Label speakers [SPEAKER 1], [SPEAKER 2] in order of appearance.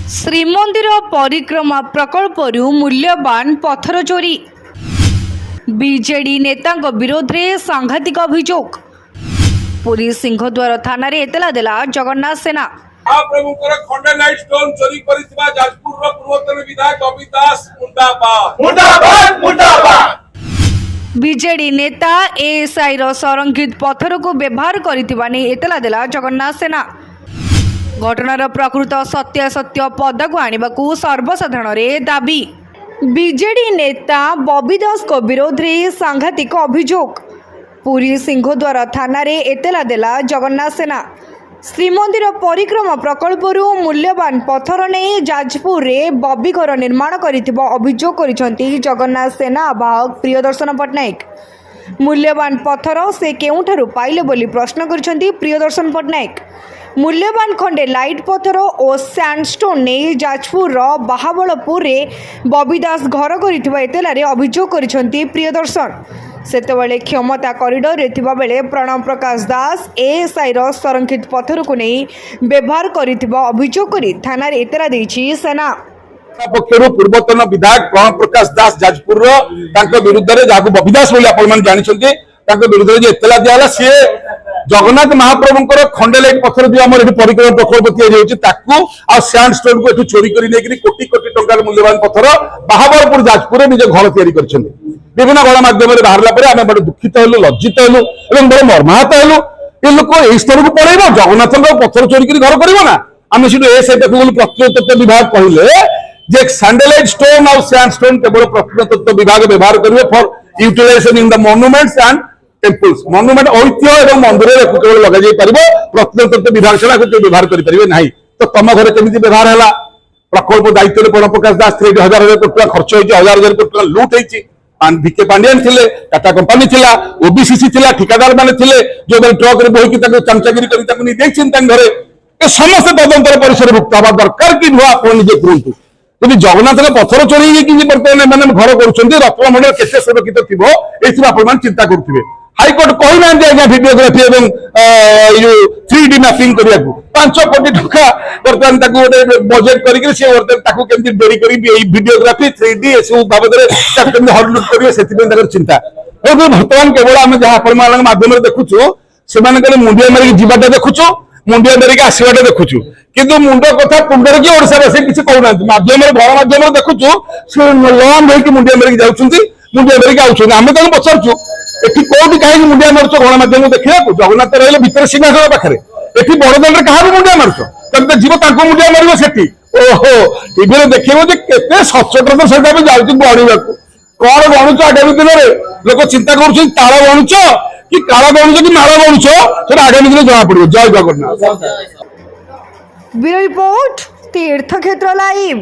[SPEAKER 1] ଶ୍ରୀମନ୍ଦିର ପରିକ୍ରମା ପ୍ରକଳ୍ପରୁ ମୂଲ୍ୟବାନ ପଥର ଚୋରି। ବିଜେଡି ନେତାଙ୍କ ବିରୋଧରେ ସାଂଘାତିକ ଅଭିଯୋଗ। ପୁରୀ ସିଂହଦ୍ୱାର ଥାନାରେ ଏତଲା ଦେଲା ଜଗନ୍ନାଥ ସେନା।
[SPEAKER 2] महाप्रभुଙ୍କର ଖଣ୍ଡେନାଇଟ ଷ୍ଟୋନ ଚୋରି କରିଥିବା ଯାଜପୁରର ପୂର୍ବତନ ବିଧାୟକ ଅଭି ଦାସ ମୁର୍ଦାବାଦ ମୁର୍ଦାବାଦ ମୁର୍ଦାବାଦ।
[SPEAKER 1] ବିଜେଡି ନେତା ଏଏସ୍ଆଇ ର ସଂରକ୍ଷିତ ପଥରକୁ ବ୍ୟବହାର କରିଥିବା ନେଇ ଏତଲା ଦେଲା ଜଗନ୍ନାଥ ସେନା। ଘଟଣାର ପ୍ରକୃତ ସତ୍ୟାସତ୍ୟ ପଦାକୁ ଆଣିବାକୁ ସର୍ବସାଧାରଣରେ ଦାବି। ବିଜେଡି ନେତା ବବି ଦାସଙ୍କ ବିରୋଧରେ ସାଂଘାତିକ ଅଭିଯୋଗ। ପୁରୀ ସିଂହଦ୍ୱାର ଥାନାରେ ଏତଲା ଦେଲା ଜଗନ୍ନାଥ ସେନା। ଶ୍ରୀମନ୍ଦିର ପରିକ୍ରମା ପ୍ରକଳ୍ପରୁ ମୂଲ୍ୟବାନ ପଥର ନେଇ ଯାଜପୁରରେ ବବି ଘର ନିର୍ମାଣ କରିଥିବା ଅଭିଯୋଗ କରିଛନ୍ତି ଜଗନ୍ନାଥ ସେନା ଆବାହକ ପ୍ରିୟଦର୍ଶନ ପଟ୍ଟନାୟକ। ମୂଲ୍ୟବାନ ପଥର ସେ କେଉଁଠାରୁ ପାଇଲେ ବୋଲି ପ୍ରଶ୍ନ କରିଛନ୍ତି ପ୍ରିୟଦର୍ଶନ ପଟ୍ଟନାୟକ। ମୂଲ୍ୟବାନ ଖଣ୍ଡେ ଲାଇଟ୍ ପଥର ଓ ସ୍ୟାଣ୍ଡଷ୍ଟୋନ୍ ନେଇ ଯାଜପୁରର ବାହାବଳପୁରରେ ବବି ଦାସ ଘର କରିଥିବା ଏତଲାରେ ଅଭିଯୋଗ କରିଛନ୍ତି ପ୍ରିୟଦର୍ଶନ। ସେତେବେଳେ କ୍ଷମତା କରିଡରରେ ଥିବାବେଳେ ପ୍ରଣବ ପ୍ରକାଶ ଦାସ ଏଏସ୍ଆଇର ସଂରକ୍ଷିତ ପଥରକୁ ନେଇ ବ୍ୟବହାର କରିଥିବା ଅଭିଯୋଗ କରି ଥାନାରେ ଏତଲା ଦେଇଛି ସେନା
[SPEAKER 2] ପକ୍ଷରୁ ପୂର୍ବତନ ବିଧାୟକ ପ୍ରଣବ ପ୍ରକାଶ ଦାସ ଯାଜପୁରର ତାଙ୍କ ବିରୁଦ୍ଧରେ ଯାହାକୁ ବବି ଦାସ ବୋଲି ଆପଣମାନେ ଜାଣିଛନ୍ତି ତାଙ୍କ ବିରୁଦ୍ଧରେ ଯେ ଏତଲା ଦିଆହେଲା ସିଏ ଜଗନ୍ନାଥ ମହାପ୍ରଭୁଙ୍କର ଖଣ୍ଡେ ଲାଇଟ୍ ପଥର ଯୋଉ ଆମର ଏଠି ପରିକ୍ରମା ପ୍ରକଳ୍ପ ତିଆରି ହେଉଛି ତାକୁ ଆଉ ସ୍ୟାଣ୍ଡଷ୍ଟୋନ୍ କୁ ଏଠୁ ଚୋରି କରି ନେଇକରି କୋଟି କୋଟି ଟଙ୍କାର ମୂଲ୍ୟବାନ ପଥର ବାହାବଳପୁର ଯାଜପୁରରେ ନିଜ ଘର ତିଆରି କରିଛନ୍ତି। ବିଭିନ୍ନ ଗଣମାଧ୍ୟମରେ ବାହାରିଲା ପରେ ଆମେ ବଡ ଦୁଃଖିତ ହେଲୁ, ଲଜ୍ଜିତ ହେଲୁ ଏବଂ ବଡ ମର୍ମାହତ ହେଲୁ। ଏ ଲୋକ ଏଇ ସ୍ତରକୁ ପଳେଇବ, ଜଗନ୍ନାଥଙ୍କ ପଥର ଚୋରି କରି ଘର କରିବ ନା। ଆମେ ସେଠୁ ଏସଆଇ ବୋଲି ପ୍ରତ୍ନତତ୍ତ୍ୱ ବିଭାଗ କହିଲେ ଯେ ସ୍ୟାଣ୍ଡେଲାଇଟ୍ ଷ୍ଟୋନ୍ ଆଉ ସ୍ୟାଣ୍ଡଷ୍ଟୋନ୍ କେବଳ ପ୍ରତ୍ନତତ୍ତ୍ୱ ବିଭାଗ ବ୍ୟବହାର କରିବେ for utilization in the monuments and temples monument ऐतिह्य एवं मंदिर केवल लगा जाई परिबो प्रत्नतत्त्व विभाग छड़ा को व्यवहार करि परिबे नाही। तो तम घरे केमिति व्यवहार हैला प्रकल्प दायित्व रे प्रणब प्रकाश दास थे 1000 कोटी टका खर्च होई 1000 कोटी टका लूट होईची भिके पांडियन थिले टाटा कंपनी थिला ओबीसीसी थिला ठिकादार माने थिले जो ट्रक रे बोही कि ताको चमचागिरी करी ताको नि देखछिन तां घरे ए समस्त तदंतर परिसर भुक्त हवा दरकार कि नुआ आपण निजे कहंतु यदि जगन्नाथ पथर चोरी कि बर्तमान मैंने घर करुँच रत्नमंडल केते सुरक्षित थी ये आप चिंता करुवे। हाईकोर्ट कही ना आज्ञा भिडियोग्राफी और 3D मैपिंग करने 5 कोटी टका बर्तमान गोटे बजेट करके डेरी कर भिडियोग्राफी 3D सब बाबद हरलुट करेंगे से चिंता। बर्तमान केवल आम जहाँ आपम देखुचु से मुंडिया मारिक जीवाटा देखुचु मुंडिया मारिक आसवाटा देखुचु किंतु मुंड कथा पुंडर कि ओडावासी किसी कहना माध्यम गणमाध्यम देखुचु लॉन्ग होकर मुंडिया मारिक जाऊँगी मुंडिया मारिक आउट आम तक पचारचु एटी कौटी कहीं मुंडिया मारुच गणमाध्यम देखा जगन्नाथ रही भितर सिंहासन पाखे एटी बड़दान क्या मुंडिया मारुच तब जीव मुंडिया मार से ओहो टीवी देखो के सचोटता सहित भी जाऊँ गणवा कौन गणुच आगामी दिन में लोक चिंता कर ताल गणुच कि काल गणुच कि माल गणुच से आगामी दिन जना पड़ो। जय जगन्नाथ।
[SPEAKER 1] ब्यूरो रिपोर्ट तीर्थक्षेत्र लाइव।